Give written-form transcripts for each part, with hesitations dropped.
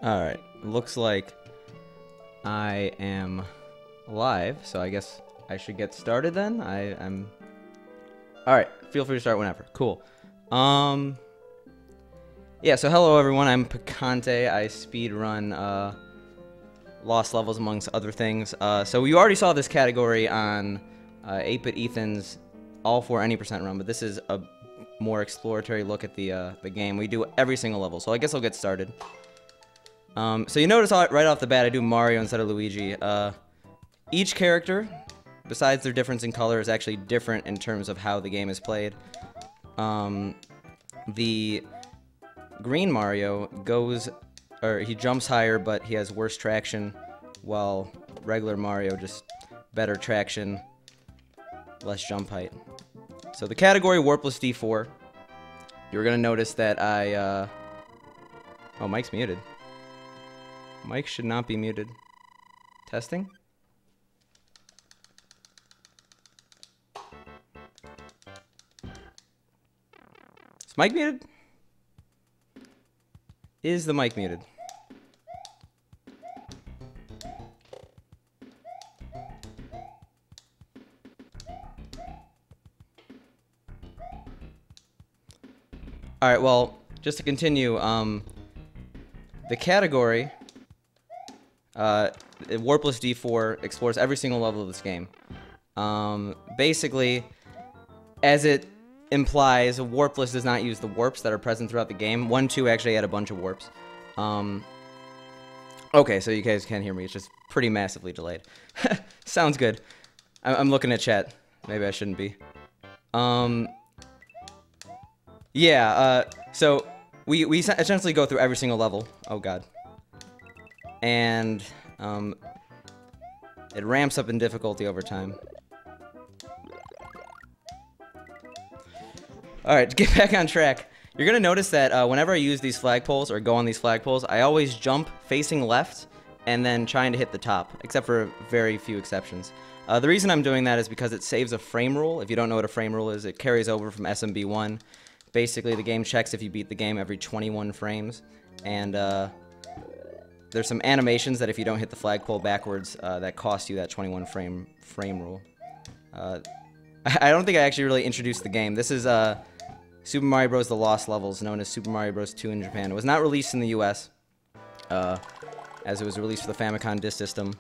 Alright, looks like I am live, so I guess I should get started then. I'm... Alright, feel free to start whenever. Cool. Yeah, so hello everyone, I'm Picante. I speedrun Lost Levels amongst other things. So you already saw this category on 8-Bit Ethan's All for Any Percent run, but this is a more exploratory look at the game. We do every single level, so I guess I'll get started. So you notice right off the bat I do Mario instead of Luigi. Each character, besides their difference in color, is actually different in terms of how the game is played. The green Mario he jumps higher, but he has worse traction, while regular Mario just better traction, less jump height. So the category Warpless D-4. You're gonna notice that oh, Mike's muted. Mike should not be muted. Testing? Is Mike muted? Is the mic muted? Alright, well, just to continue, the category, Warpless D4 explores every single level of this game. Basically, as it implies, Warpless does not use the warps that are present throughout the game. 1, 2 actually had a bunch of warps. Okay, so you guys can't hear me. It's just pretty massively delayed. Sounds good. I'm looking at chat. Maybe I shouldn't be. Yeah, so we essentially go through every single level. Oh god. And it ramps up in difficulty over time. Alright, to get back on track, you're going to notice that whenever I use these flagpoles or go on these flagpoles, I always jump facing left and then trying to hit the top, except for very few exceptions. The reason I'm doing that is because it saves a frame rule. If you don't know what a frame rule is, it carries over from SMB 1. Basically, the game checks if you beat the game every 21 frames, and there's some animations that if you don't hit the flagpole backwards, that cost you that 21 frame rule. I don't think I actually really introduced the game. This is Super Mario Bros. The Lost Levels, known as Super Mario Bros. 2 in Japan. It was not released in the US, as it was released for the Famicom Disk System.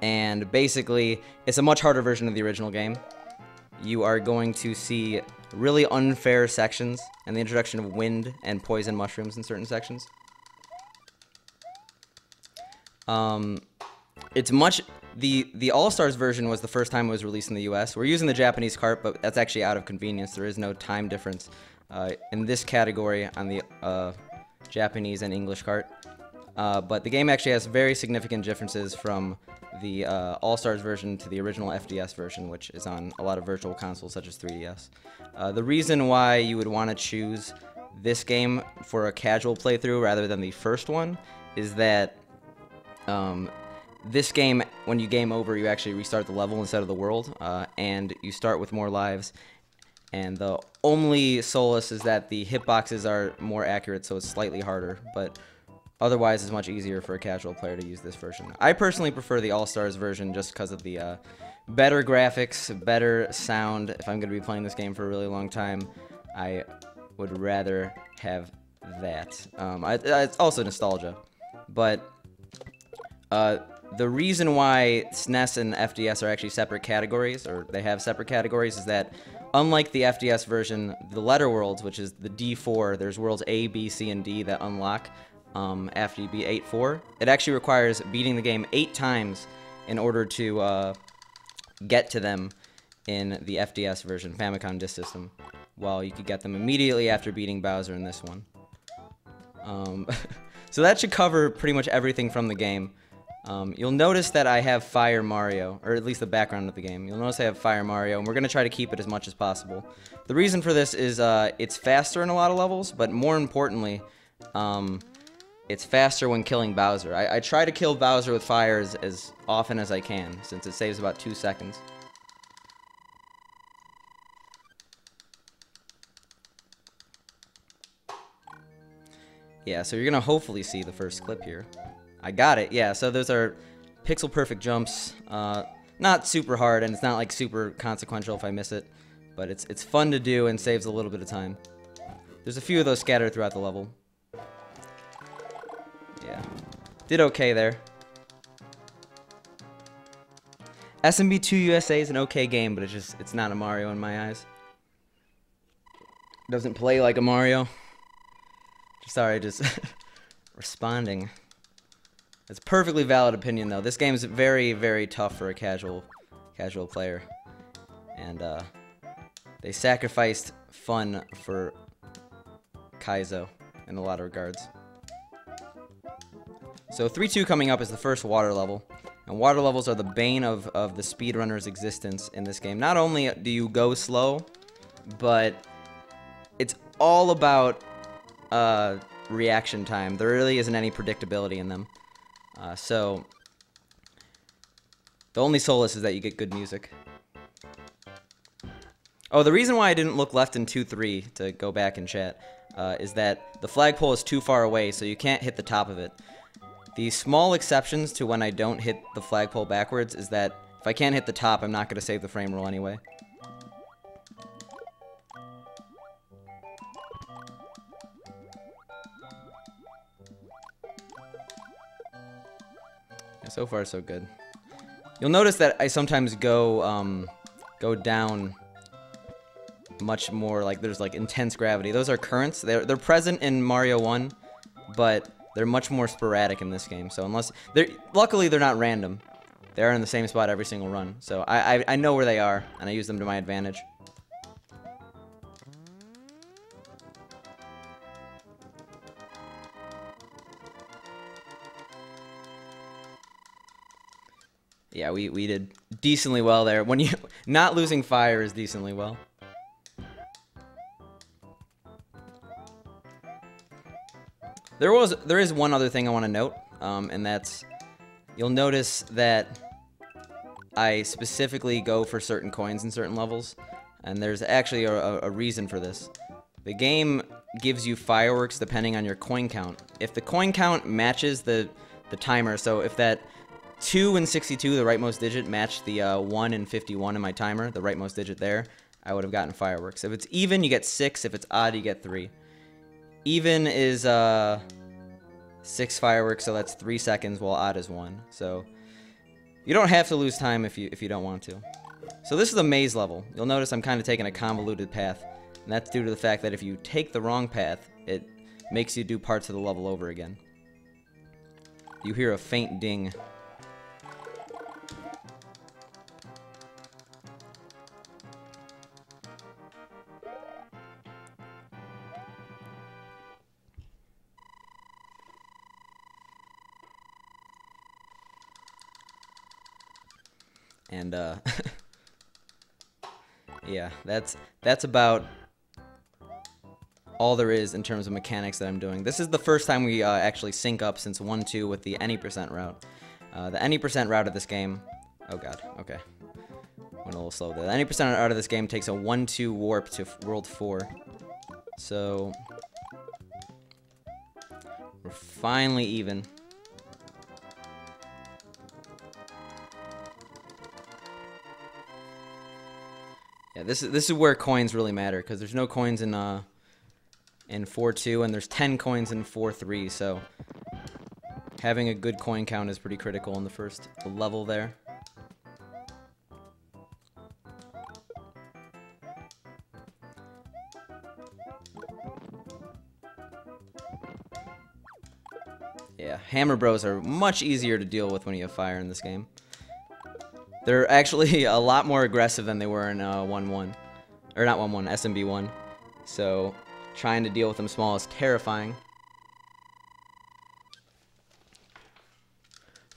And basically, it's a much harder version of the original game. You are going to see really unfair sections, and the introduction of wind and poison mushrooms in certain sections. It's much... The All-Stars version was the first time it was released in the US. We're using the Japanese cart, but that's actually out of convenience. There is no time difference in this category on the Japanese and English cart. But the game actually has very significant differences from the All-Stars version to the original FDS version, which is on a lot of virtual consoles such as 3DS. The reason why you would want to choose this game for a casual playthrough rather than the first one is that this game, when you game over, you actually restart the level instead of the world, and you start with more lives. And the only solace is that the hitboxes are more accurate, so it's slightly harder, but otherwise it's much easier for a casual player to use this version. I personally prefer the All-Stars version just because of the better graphics, better sound. If I'm going to be playing this game for a really long time, I would rather have that. It's also nostalgia, but the reason why SNES and FDS are actually separate categories, or they have separate categories, is that unlike the FDS version, the letter worlds, which is the D4, there's worlds A, B, C, and D that unlock after you beat 8-4. It actually requires beating the game 8 times in order to get to them in the FDS version, Famicom Disk System, while you could get them immediately after beating Bowser in this one. So that should cover pretty much everything from the game. You'll notice that I have Fire Mario, or at least the background of the game. You'll notice I have Fire Mario, and we're going to try to keep it as much as possible. The reason for this is it's faster in a lot of levels, but more importantly, it's faster when killing Bowser. I try to kill Bowser with fire as often as I can, since it saves about 2 seconds. Yeah, so you're gonna hopefully see the first clip here. I got it. Yeah, so those are pixel perfect jumps. Not super hard, and it's not like super consequential if I miss it, but it's fun to do and saves a little bit of time. There's a few of those scattered throughout the level. Yeah, did okay there. SMB 2 USA is an okay game, but it's not a Mario in my eyes. Doesn't play like a Mario. Sorry, just responding. It's a perfectly valid opinion, though. This game is very, very tough for a casual player, and they sacrificed fun for Kaizo in a lot of regards. So 3-2 coming up is the first water level, and water levels are the bane of the speedrunner's existence in this game. Not only do you go slow, but it's all about reaction time. There really isn't any predictability in them. So the only solace is that you get good music. Oh, the reason why I didn't look left in 2-3 to go back and chat is that the flagpole is too far away, so you can't hit the top of it. The small exceptions to when I don't hit the flagpole backwards is that if I can't hit the top, I'm not going to save the frame roll anyway. Yeah, so far, so good. You'll notice that I sometimes go down much more, like there's like intense gravity. Those are currents. They're present in Mario 1, but they're much more sporadic in this game. So luckily they're not random. They're in the same spot every single run. So I know where they are, and I use them to my advantage. Yeah, we did decently well there. When you not losing fire is decently well. There is one other thing I want to note, and that's you'll notice that I specifically go for certain coins in certain levels, and there's actually a reason for this. The game gives you fireworks depending on your coin count. If the coin count matches the timer, so if that 2 and 62, the rightmost digit, matched the 1 and 51 in my timer, the rightmost digit there, I would have gotten fireworks. If it's even, you get 6. If it's odd, you get 3. Even is 6 fireworks, so that's 3 seconds, while odd is 1. So you don't have to lose time if you don't want to. So this is a maze level. You'll notice I'm kind of taking a convoluted path, and that's due to the fact that if you take the wrong path, it makes you do parts of the level over again. You hear a faint ding. And yeah, that's about all there is in terms of mechanics that I'm doing. This is the first time we actually sync up since 1-2 with the any % route. The any % route of this game, oh god, okay, went a little slow there. The any % route of this game takes a 1-2 warp to World 4. So we're finally even. Yeah, this is where coins really matter, because there's no coins in 4-2, and there's 10 coins in 4-3, so having a good coin count is pretty critical in the first level there. Yeah, Hammer Bros are much easier to deal with when you have fire in this game. They're actually a lot more aggressive than they were in 1-1. Or not 1-1, SMB 1. So trying to deal with them small is terrifying.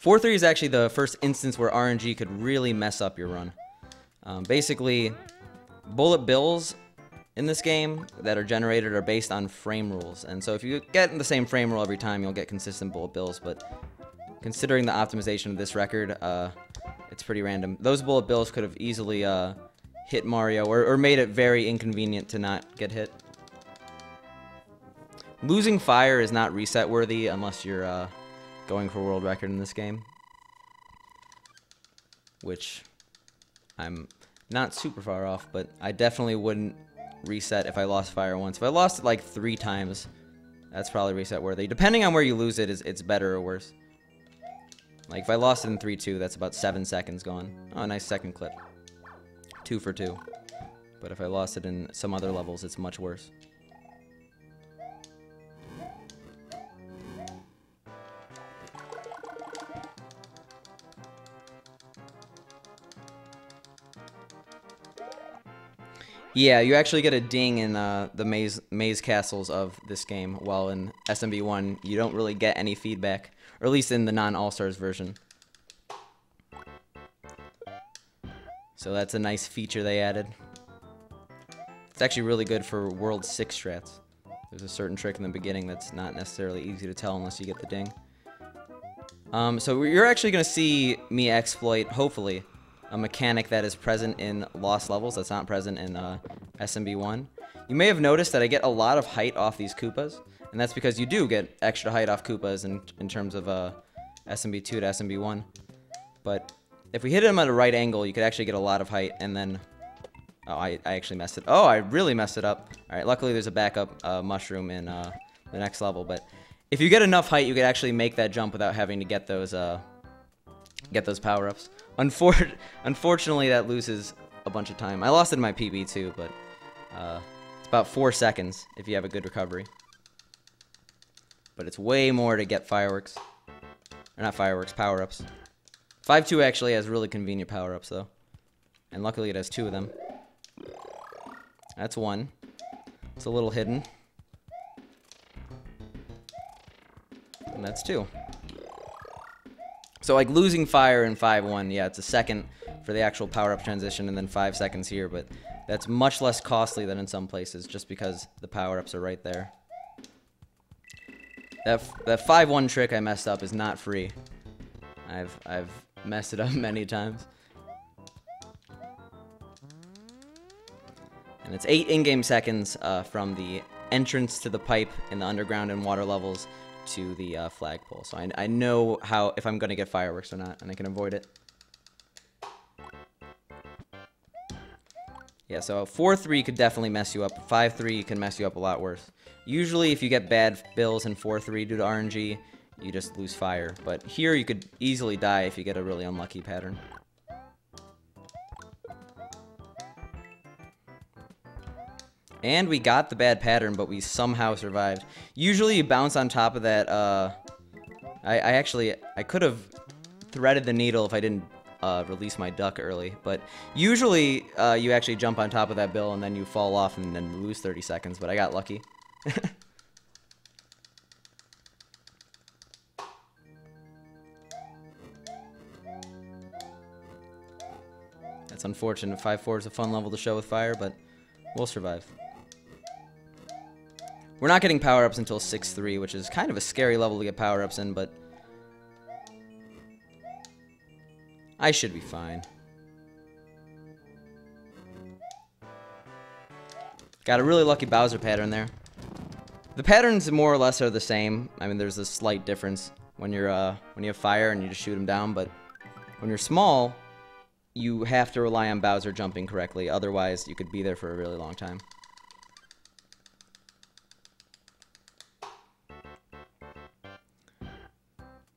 4-3 is actually the first instance where RNG could really mess up your run. Basically, bullet bills in this game that are generated are based on frame rules. And so if you get the same frame rule every time, you'll get consistent bullet bills. But considering the optimization of this record, it's pretty random. Those bullet bills could have easily hit Mario or made it very inconvenient to not get hit. Losing fire is not reset worthy unless you're going for world record in this game, which I'm not super far off, but I definitely wouldn't reset if I lost fire once. If I lost it like 3 times, that's probably reset worthy. Depending on where you lose it, it's better or worse. Like if I lost it in 3-2, that's about 7 seconds gone. Oh, nice second clip. 2 for 2. But if I lost it in some other levels, it's much worse. Yeah, you actually get a ding in the maze castles of this game, while in SMB 1 you don't really get any feedback, or at least in the non-All-Stars version. So that's a nice feature they added. It's actually really good for World 6 strats. There's a certain trick in the beginning that's not necessarily easy to tell unless you get the ding. So you're actually going to see me exploit, hopefully, a mechanic that is present in Lost Levels that's not present in SMB 1. You may have noticed that I get a lot of height off these Koopas, and that's because you do get extra height off Koopas in terms of SMB 2 to SMB 1. But if we hit them at a right angle, you could actually get a lot of height, and then... Oh, I actually messed it. Oh, I really messed it up. Alright, luckily there's a backup mushroom in the next level, but if you get enough height, you could actually make that jump without having to get those power-ups. Unfortunately, that loses a bunch of time. I lost it in my PB too, but it's about 4 seconds if you have a good recovery. But it's way more to get fireworks. Or not fireworks, power-ups. 5-2 actually has really convenient power-ups, though. And luckily it has 2 of them. That's 1. It's a little hidden. And that's 2. So like losing fire in 5-1, yeah, it's a second for the actual power-up transition and then 5 seconds here, but that's much less costly than in some places just because the power-ups are right there. That 5-1 trick I messed up is not free. I've messed it up many times. And it's 8 in-game seconds from the entrance to the pipe in the underground and water levels to the flagpole. So I know if I'm going to get fireworks or not, and I can avoid it. Yeah, so 4-3 could definitely mess you up. 5-3 can mess you up a lot worse. Usually if you get bad bills in 4-3 due to RNG, you just lose fire. But here you could easily die if you get a really unlucky pattern. And we got the bad pattern, but we somehow survived. Usually you bounce on top of that, I could have threaded the needle if I didn't release my duck early, but usually you actually jump on top of that bill and then you fall off and then lose 30 seconds, but I got lucky. That's unfortunate. 5-4 is a fun level to show with fire, but we'll survive. We're not getting power-ups until 6-3, which is kind of a scary level to get power-ups in, but I should be fine. Got a really lucky Bowser pattern there. The patterns more or less are the same. I mean, there's a slight difference when you have fire and you just shoot him down, but when you're small, you have to rely on Bowser jumping correctly. Otherwise, you could be there for a really long time.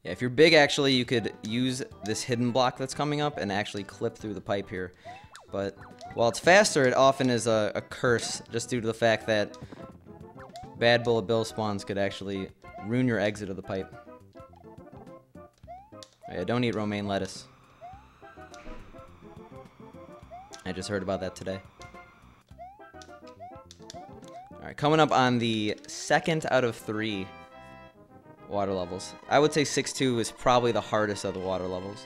Yeah, if you're big, actually, you could use this hidden block that's coming up and actually clip through the pipe here. But while it's faster, it often is a curse, just due to the fact that bad bullet bill spawns could actually ruin your exit of the pipe. Yeah, don't eat romaine lettuce. I just heard about that today. Alright, coming up on the 2nd out of 3 water levels. I would say 6-2 is probably the hardest of the water levels.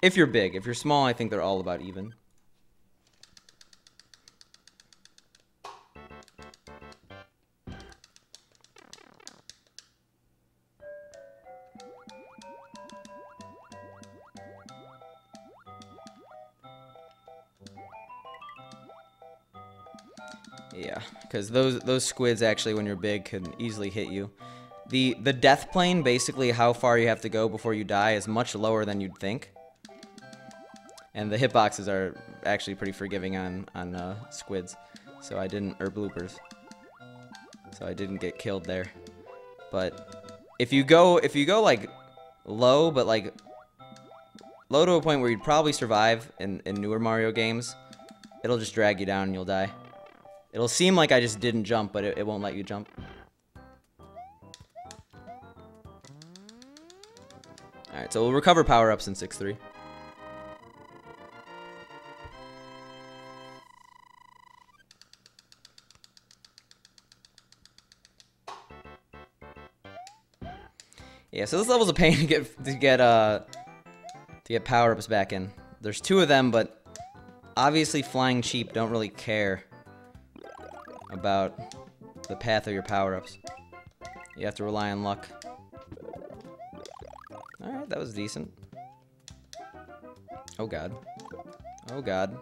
If you're big. If you're small, I think they're all about even. Yeah, because those squids actually, when you're big, can easily hit you. The death plane, basically how far you have to go before you die, is much lower than you'd think. And the hitboxes are actually pretty forgiving on squids, so I didn't, or bloopers. So I didn't get killed there. But if you go like low, but like low to a point where you'd probably survive in newer Mario games, it'll just drag you down and you'll die. It'll seem like I just didn't jump, but it won't let you jump. Alright, so we'll recover power-ups in 6-3. Yeah, so this level's a pain to get power-ups back in. There's 2 of them, but obviously Flying Sheep don't really care about the path of your power-ups. You have to rely on luck. Alright, that was decent. Oh god. Oh god.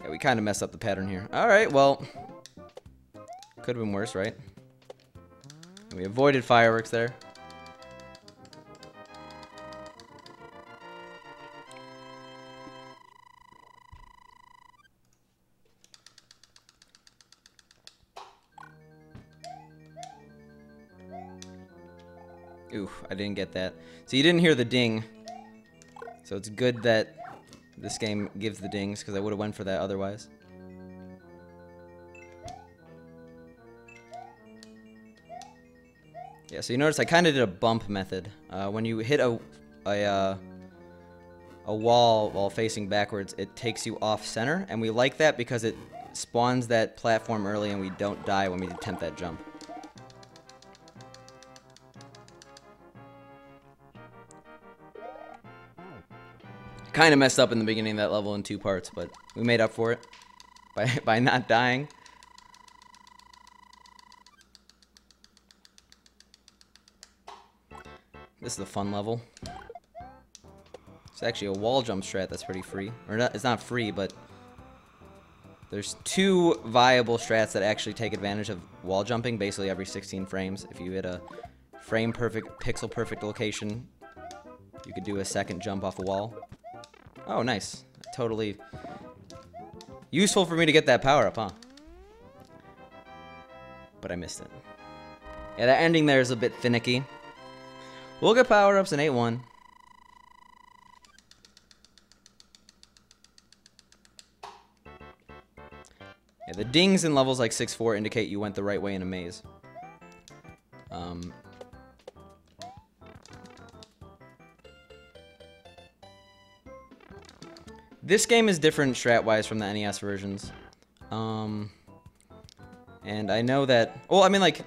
Yeah, we kind of messed up the pattern here. Alright, well. Could have been worse, right? We avoided fireworks there. Ooh, I didn't get that. So you didn't hear the ding. So it's good that this game gives the dings, because I would have went for that otherwise. Yeah, so you notice I kind of did a bump method. When you hit a wall while facing backwards, it takes you off center, and we like that because it spawns that platform early and we don't die when we attempt that jump. Kind of messed up in the beginning of that level in 2 parts, but we made up for it by not dying. This is a fun level. It's actually a wall jump strat that's pretty free. Or not, it's not free, but there's 2 viable strats that actually take advantage of wall jumping basically every 16 frames. If you hit a frame perfect, pixel perfect location, you could do a second jump off a wall. Oh, nice. Totally useful for me to get that power up, huh? But I missed it. Yeah, that ending there is a bit finicky. We'll get power-ups in 8-1. Yeah, the dings in levels like 6-4 indicate you went the right way in a maze. This game is different strat-wise from the NES versions. And I know that... Well, I mean, like,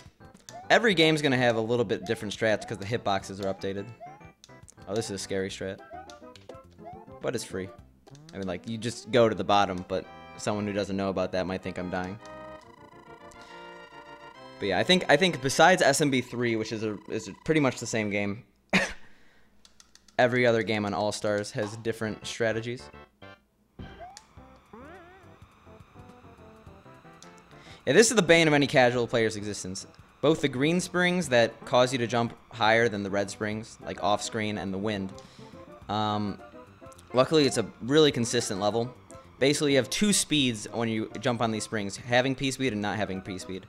every game's gonna have a little bit different strats because the hitboxes are updated. Oh, this is a scary strat. But it's free. I mean, like, you just go to the bottom, but someone who doesn't know about that might think I'm dying. But yeah, I think besides SMB 3, which is pretty much the same game, every other game on All Stars has different strategies. Yeah, this is the bane of any casual player's existence. Both the green springs that cause you to jump higher than the red springs, like off screen, and the wind. Luckily, it's a really consistent level. Basically, you have 2 speeds when you jump on these springs, having P speed and not having P speed.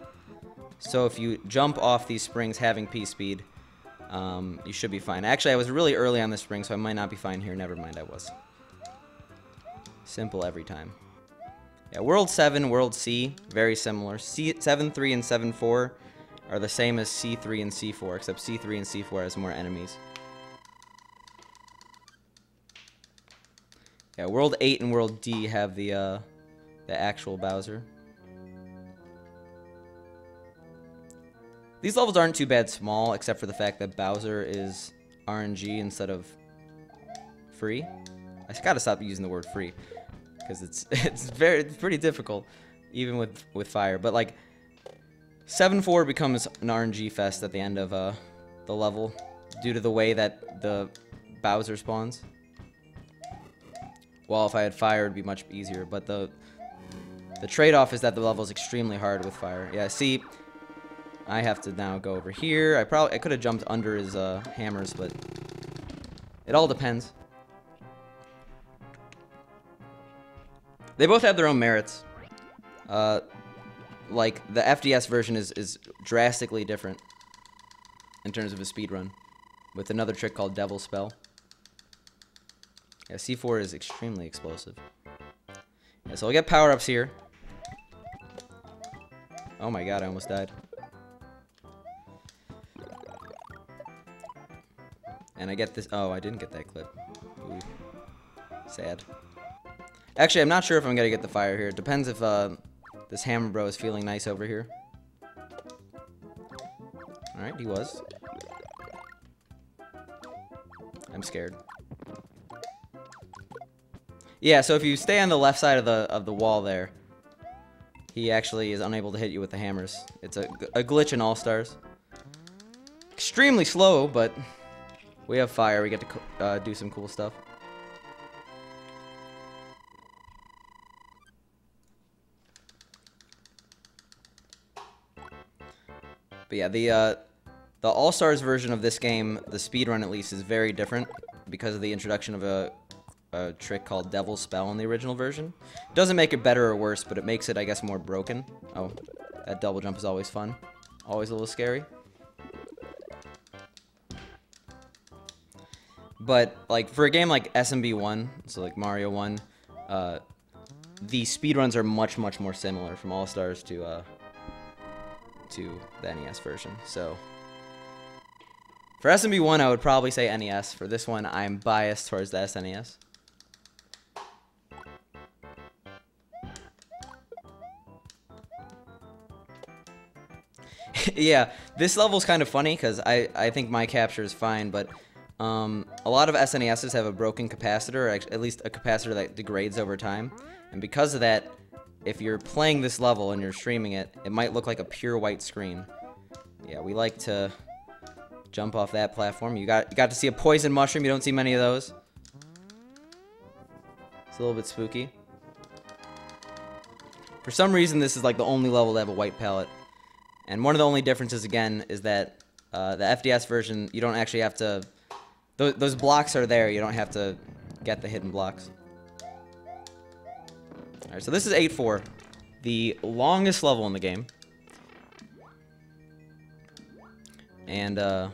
So if you jump off these springs having P speed, you should be fine. Actually, I was really early on this spring, so I might not be fine here. Never mind, I was. Simple every time. Yeah, World 7, World C, very similar. 7-3 and 7-4 are the same as C3 and C4, except C3 and C4 has more enemies. Yeah, World 8 and World D have the actual Bowser. These levels aren't too bad small, except for the fact that Bowser is RNG instead of free. I just gotta stop using the word free, because it's pretty difficult, even with fire. But like 7-4 becomes an RNG fest at the end of the level, due to the way that the Bowser spawns. Well, if I had fire, it'd be much easier. But the The trade-off is that the level is extremely hard with fire. Yeah, see, I have to now go over here. I could have jumped under his hammers, but it all depends. They both have their own merits. Like, the FDS version is drastically different in terms of a speedrun, with another trick called Devil Spell. Yeah, C4 is extremely explosive. Yeah, so I'll get power-ups here. Oh my god, I almost died. And I get this. Oh, I didn't get that clip. Ooh. Sad. Actually, I'm not sure if I'm gonna get the fire here. It depends if this hammer bro is feeling nice over here. Alright, he was. I'm scared. Yeah, so if you stay on the left side of the wall there, he actually is unable to hit you with the hammers. It's a glitch in All-Stars. Extremely slow, but we have fire. We get to do some cool stuff. But yeah, the All-Stars version of this game, the speedrun at least, is very different because of the introduction of a trick called Devil Spell in the original version. Doesn't make it better or worse, but it makes it, I guess, more broken. Oh, that double jump is always fun. Always a little scary. But, like, for a game like SMB 1, so like Mario 1, the speedruns are much, much more similar from All-Stars to the NES version. So, for SMB 1, I would probably say NES. For this one, I'm biased towards the SNES. Yeah, this level's kind of funny because I think my capture is fine, but a lot of SNESs have a broken capacitor, or at least a capacitor that degrades over time, and because of that, if you're playing this level and you're streaming it, it might look like a pure white screen. Yeah, we like to jump off that platform. You got to see a poison mushroom. You don't see many of those. It's a little bit spooky. For some reason, this is like the only level to have a white palette. And one of the only differences, again, is that the FDS version, you don't actually have to... Those blocks are there. You don't have to get the hidden blocks. Alright, so this is 8-4. The longest level in the game. And, so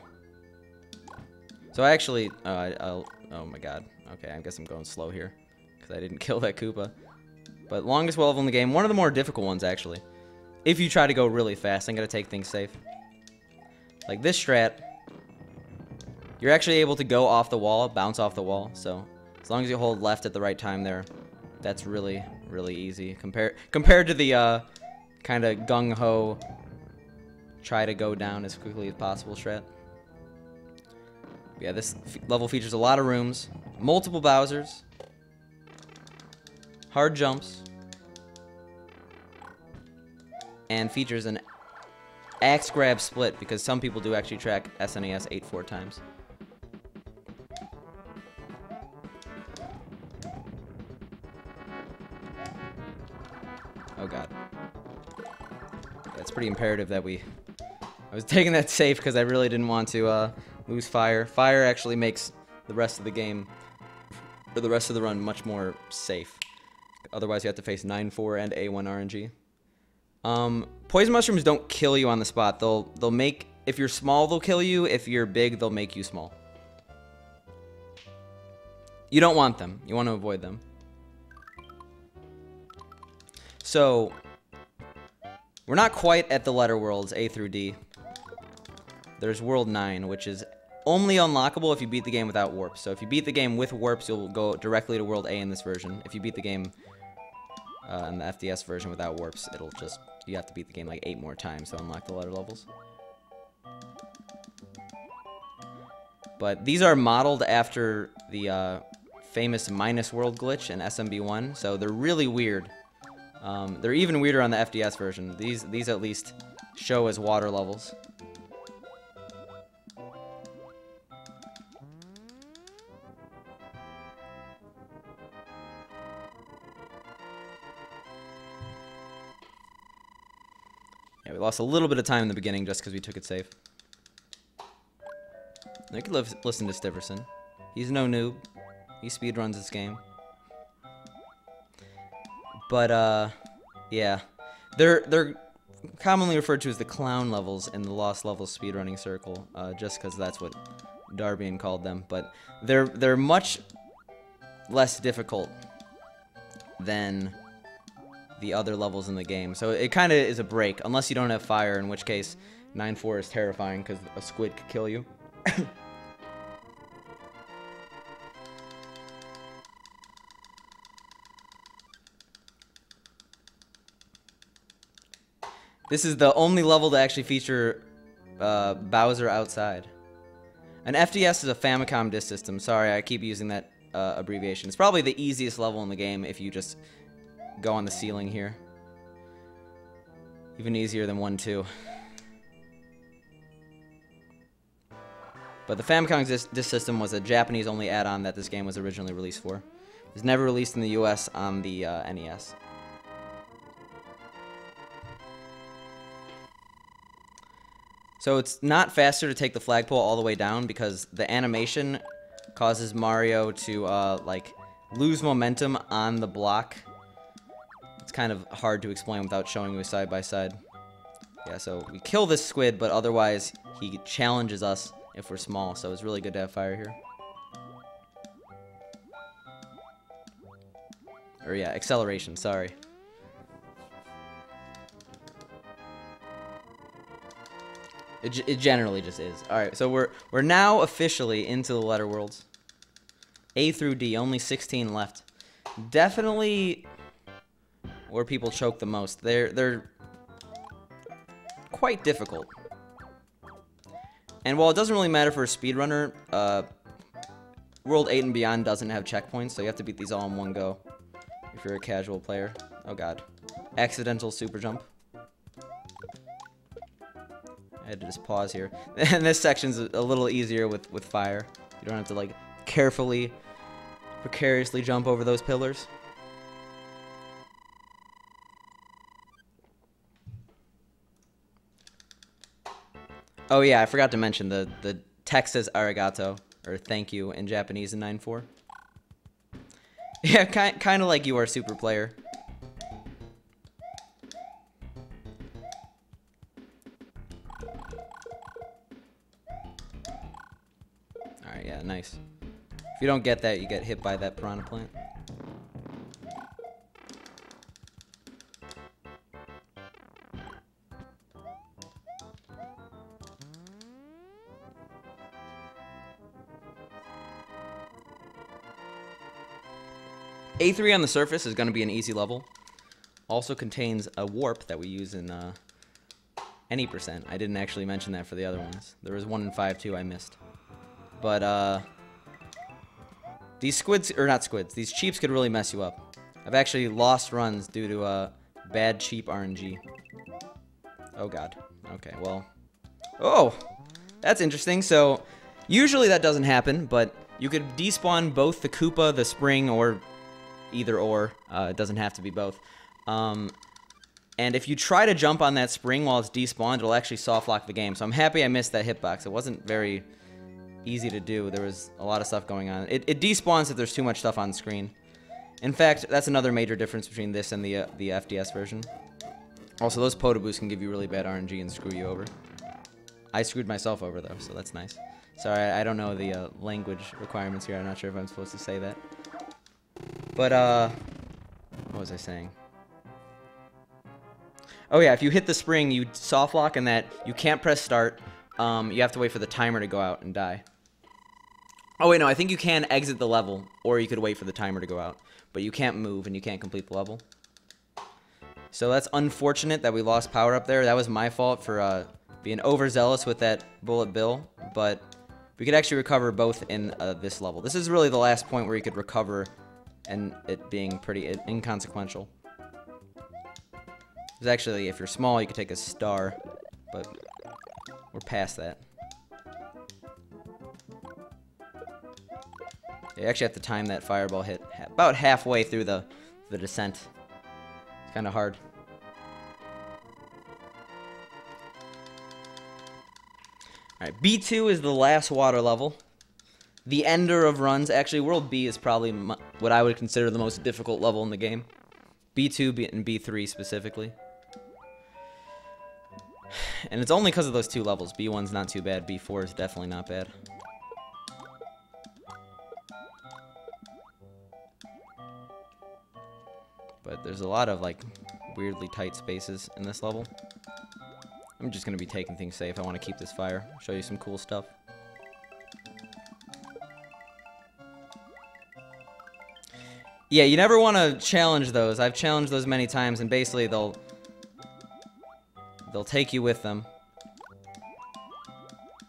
I actually... oh my god. Okay, I guess I'm going slow here. Because I didn't kill that Koopa. But longest level in the game. One of the more difficult ones, actually. If you try to go really fast, I'm going to take things safe. Like this strat, you're actually able to go off the wall, bounce off the wall. So as long as you hold left at the right time there, that's really, really easy. Compared to the kind of gung-ho, try to go down as quickly as possible strat. Yeah, this level features a lot of rooms, multiple Bowsers, hard jumps, and features an axe grab split, because some people do actually track SNES 8-4 times. Oh god. That's pretty imperative that I was taking that safe because I really didn't want to lose fire. Fire actually makes the rest of the game, or the rest of the run, much more safe. Otherwise you have to face 9-4 and A1 RNG. Poison mushrooms don't kill you on the spot. They'll make, if you're small, they'll kill you. If you're big, they'll make you small. You don't want them. You want to avoid them. So, we're not quite at the letter worlds, A through D. There's World 9, which is only unlockable if you beat the game without warps. So if you beat the game with warps, you'll go directly to World A in this version. If you beat the game in the FDS version without warps, it'll just... You have to beat the game like 8 more times to unlock the letter levels. But these are modeled after the famous minus world glitch in SMB1, so they're really weird. They're even weirder on the FDS version. These at least show as water levels. we lost a little bit of time in the beginning just because we took it safe. You could listen to Stiverson. He's no noob. He speedruns this game. But, yeah. They're commonly referred to as the clown levels in the Lost Levels speedrunning circle, just because that's what Darbian called them. But they're much less difficult than the other levels in the game. So it kind of is a break, unless you don't have fire, in which case 9-4 is terrifying because a squid could kill you. This is the only level to actually feature Bowser outside. An FDS is a Famicom disk system. Sorry, I keep using that abbreviation. It's probably the easiest level in the game if you just go on the ceiling here. Even easier than 1-2. But the Famicom disk system was a Japanese-only add-on that this game was originally released for. It was never released in the US on the NES. So it's not faster to take the flagpole all the way down because the animation causes Mario to, like, lose momentum on the block. It's kind of hard to explain without showing you side by side. Yeah, so we kill this squid, but otherwise he challenges us if we're small, so it's really good to have fire here. Or yeah, acceleration, sorry. It generally just is. Alright, so we're now officially into the letter worlds. A through D, only 16 left. Definitely where people choke the most. They're quite difficult. And while it doesn't really matter for a speedrunner, World 8 and beyond doesn't have checkpoints, so you have to beat these all in one go if you're a casual player. Oh god. Accidental super jump. I had to just pause here. And this section's a little easier with fire. You don't have to, like, carefully, precariously jump over those pillars. Oh yeah, I forgot to mention the text says arigato, or thank you, in Japanese in 9-4. Yeah, kind of like you are, super player. Alright, yeah, nice. If you don't get that, you get hit by that piranha plant. A3 on the surface is going to be an easy level. Also contains a warp that we use in any percent. I didn't actually mention that for the other ones. There was 1 in 5 too I missed. But these squids, or not squids, these cheeps could really mess you up. I've actually lost runs due to bad cheap RNG. Oh god. Okay, well. Oh! That's interesting. So, usually that doesn't happen, but you could despawn both the Koopa, the Spring, or either or. It doesn't have to be both. And if you try to jump on that Spring while it's despawned, it'll actually soft lock the game. So I'm happy I missed that hitbox. It wasn't very easy to do. There was a lot of stuff going on. It despawns if there's too much stuff on screen. In fact, that's another major difference between this and the FDS version. Also, those Potoboos can give you really bad RNG and screw you over. I screwed myself over, though, so that's nice. Sorry, I don't know the language requirements here. I'm not sure if I'm supposed to say that. But, what was I saying? Oh yeah, if you hit the Spring, you soft lock and that you can't press start. You have to wait for the timer to go out and die. Oh wait, no, I think you can exit the level, or you could wait for the timer to go out. But you can't move and you can't complete the level. So that's unfortunate that we lost power up there. That was my fault for being overzealous with that bullet bill. But we could actually recover both in this level. This is really the last point where you could recover and it being pretty inconsequential. Because actually, if you're small, you could take a star, but we're past that. You actually have to time that fireball hit about halfway through the descent. It's kind of hard. Alright, B2 is the last water level. The ender of runs. Actually, World B is probably what I would consider the most difficult level in the game. B2 and B3 specifically. And it's only because of those two levels. B1's not too bad. B4 is definitely not bad. But there's a lot of, like, weirdly tight spaces in this level. I'm just going to be taking things safe. I want to keep this fire. Show you some cool stuff. Yeah, you never want to challenge those. I've challenged those many times, and basically they'll take you with them.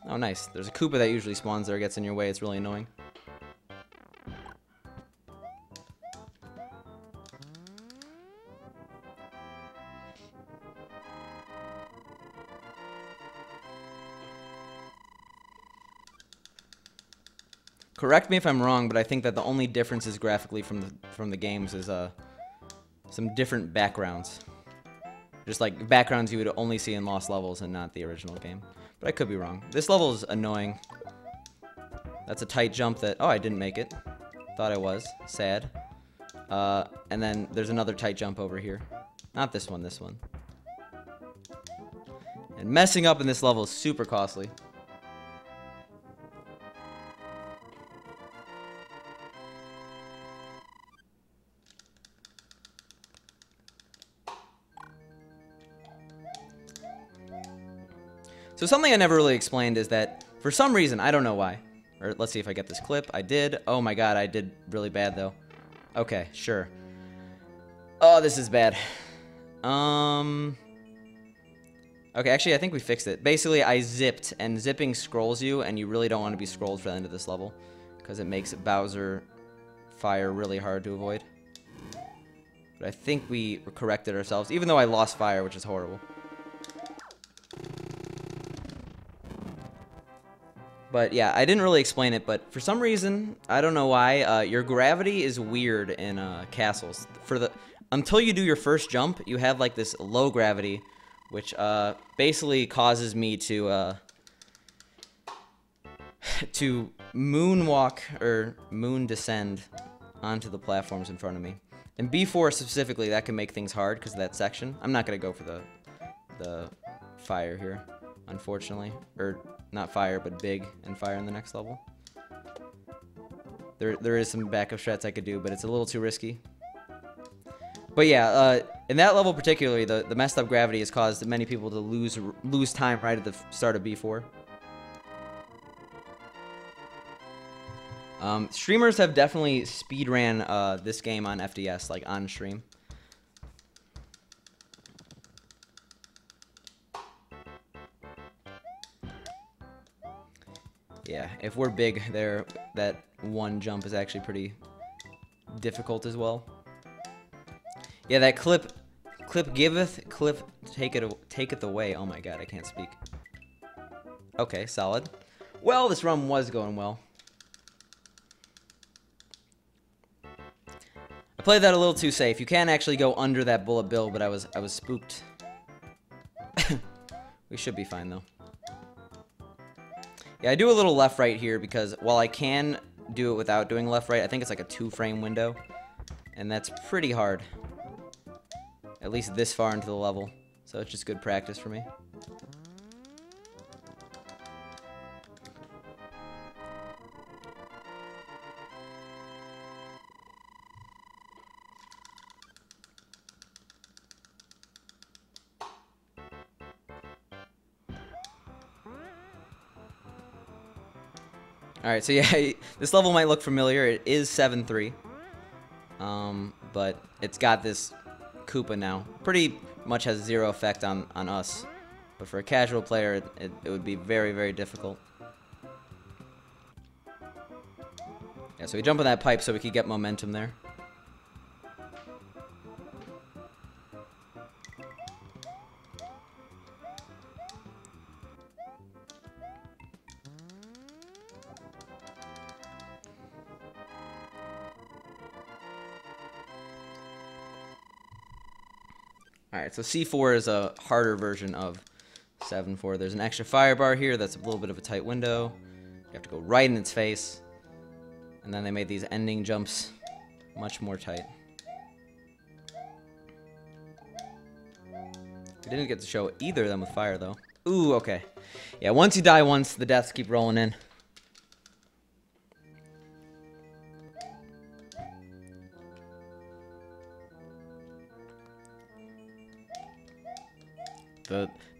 Oh, nice. There's a Koopa that usually spawns there, gets in your way. It's really annoying. Correct me if I'm wrong, but I think that the only differences graphically from the games is some different backgrounds. Just like backgrounds you would only see in Lost Levels and not the original game. But I could be wrong. This level is annoying. That's a tight jump that... Oh, I didn't make it. Thought I was. Sad. And then there's another tight jump over here. Not this one, this one. And messing up in this level is super costly. So something I never really explained is that, for some reason, I don't know why. Or let's see if I get this clip. I did. Oh my god, I did really bad, though. Okay, sure. Oh, this is bad. Okay, actually, I think we fixed it. Basically, I zipped, and zipping scrolls you, and you really don't want to be scrolled for the end of this level, because it makes Bowser fire really hard to avoid. But I think we corrected ourselves, even though I lost fire, which is horrible. But yeah, I didn't really explain it, but for some reason, I don't know why, your gravity is weird in castles. Until you do your first jump, you have like this low gravity, which basically causes me to moonwalk or moon descend onto the platforms in front of me. In B4 specifically, that can make things hard because of that section. I'm not gonna go for the fire here, unfortunately, or not fire, but big and fire in the next level. There is some backup strats I could do, but it's a little too risky. But yeah, in that level particularly, the messed up gravity has caused many people to lose time right at the start of B4. Streamers have definitely speedran this game on FDS, like on stream. Yeah, if we're big there, that one jump is actually pretty difficult as well. Yeah, that clip giveth, clip taketh away. Oh my god, I can't speak. Okay, solid. Well, this run was going well. I played that a little too safe. You can actually go under that bullet bill, but I was spooked. We should be fine though. Yeah, I do a little left-right here because while I can do it without doing left-right, I think it's like a 2-frame window. And that's pretty hard. At least this far into the level. So it's just good practice for me. Alright, so yeah, this level might look familiar. It is 7-3. But it's got this Koopa now. Pretty much has zero effect on us. But for a casual player, it would be very, very difficult. Yeah, so we jump on that pipe so we could get momentum there. Alright, so C4 is a harder version of 7-4. There's an extra fire bar here. That's a little bit of a tight window. You have to go right in its face. And then they made these ending jumps much more tight. We didn't get to show either of them with fire, though. Ooh, okay. Yeah, once you die once, the deaths keep rolling in.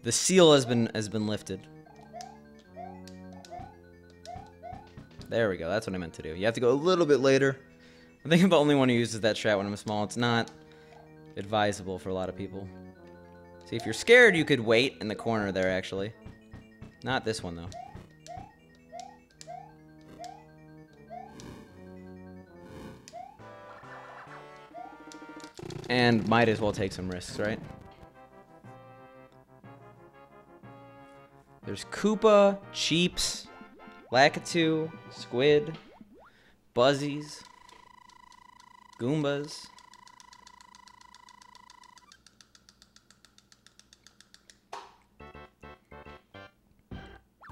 The seal has been lifted. There we go. That's what I meant to do. You have to go a little bit later. I think I'm the only one who uses that strat when I'm small. It's not advisable for a lot of people. See, if you're scared, you could wait in the corner there, actually. Not this one, though. And might as well take some risks, right? There's Koopa, Cheeps, Lakitu, Squid, Buzzies, Goombas.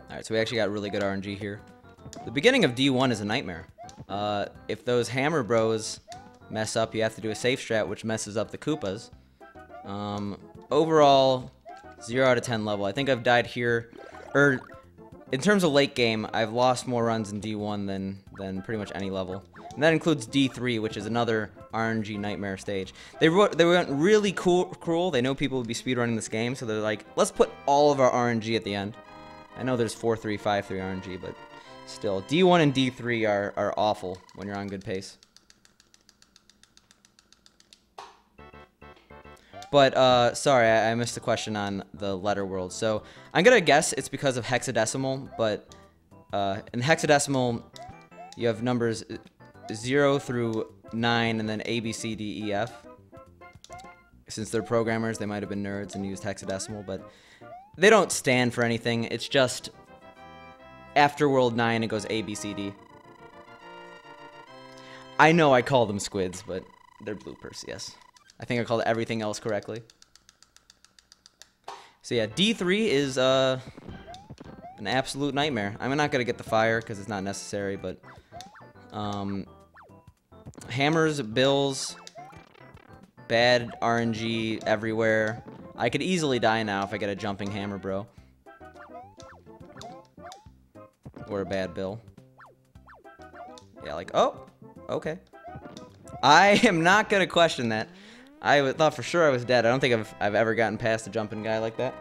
Alright, so we actually got really good RNG here. The beginning of D1 is a nightmare. If those Hammer Bros mess up, you have to do a safe strat, which messes up the Koopas. Overall, 0 out of 10 level. I think I've died here, or in terms of late game, I've lost more runs in D1 than pretty much any level. And that includes D3, which is another RNG nightmare stage. They went really cruel. They know people would be speedrunning this game, so they're like, let's put all of our RNG at the end. I know there's 4-3, 5-3 RNG, but still, D1 and D3 are awful when you're on good pace. But, sorry, I missed the question on the letter world. So, I'm gonna guess it's because of hexadecimal, but, in hexadecimal, you have numbers 0 through 9, and then A, B, C, D, E, F. Since they're programmers, they might have been nerds and used hexadecimal, but they don't stand for anything. It's just, after world 9, it goes A, B, C, D. I know I call them squids, but they're bloopers, yes. I think I called everything else correctly. So yeah, D3 is an absolute nightmare. I'm not going to get the fire because it's not necessary, but hammers, bills, bad RNG everywhere. I could easily die now if I get a jumping hammer, bro. Or a bad bill. Yeah, like, oh, okay. I am not going to question that. I thought for sure I was dead. I don't think I've ever gotten past a jumping guy like that.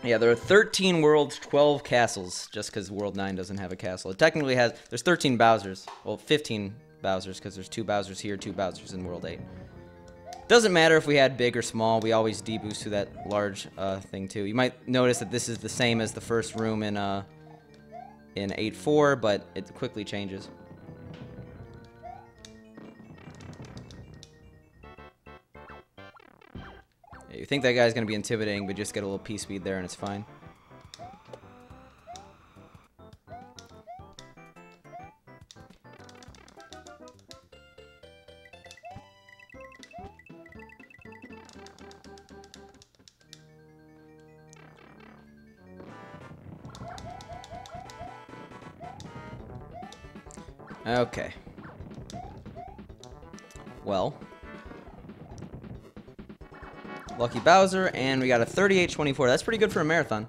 Yeah, there are 13 worlds, 12 castles, just because World 9 doesn't have a castle. It technically has, there's 13 Bowsers. Well, 15 Bowsers, because there's 2 Bowsers here, 2 Bowsers in World 8. Doesn't matter if we had big or small, we always deboost to that large thing too. You might notice that this is the same as the first room in 8.4, but it quickly changes. You think that guy's going to be intimidating, but just get a little P-speed there and it's fine. Okay. Well. Lucky Bowser, and we got a 38-24. That's pretty good for a marathon.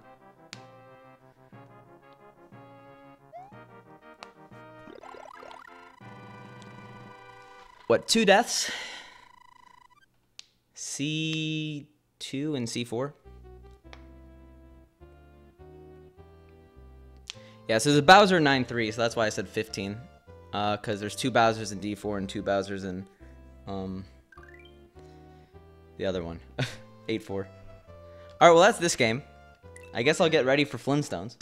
What, 2 deaths? C2 and C4? Yeah, so there's a Bowser 9-3, so that's why I said 15. Because there's 2 Bowsers in D4 and 2 Bowsers in the other one. 8-4. Alright, well that's this game. I guess I'll get ready for Flintstones.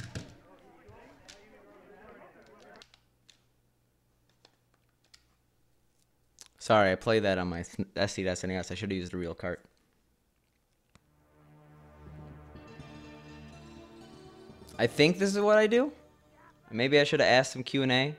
Sorry, I played that on my SNES. I should have used a real cart. I think this is what I do. Maybe I should have asked some Q&A.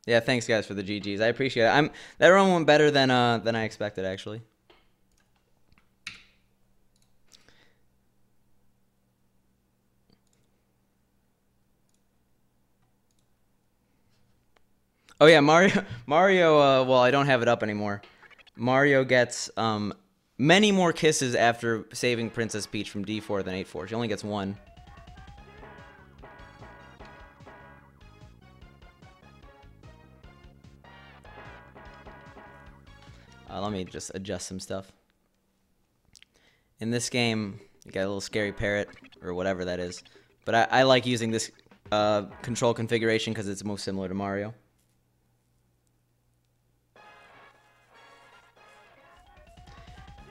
Yeah, thanks guys for the GGs. I appreciate it. That run went better than I expected actually. Oh yeah, Mario. Well, I don't have it up anymore. Mario gets many more kisses after saving Princess Peach from D-4 than 8-4. She only gets one. Let me just adjust some stuff. In this game, you got a little scary parrot, or whatever that is. But I like using this control configuration because it's most similar to Mario.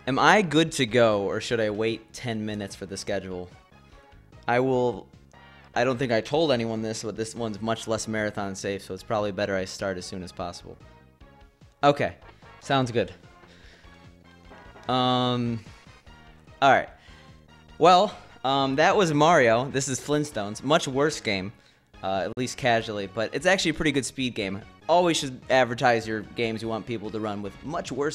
Am I good to go, or should I wait 10 minutes for the schedule? I don't think I told anyone this, but this one's much less marathon safe, so it's probably better I start as soon as possible. Okay, sounds good. Alright. Well, that was Mario. This is Flintstones. Much worse game, at least casually, but it's actually a pretty good speed game. Always should advertise your games you want people to run with much worse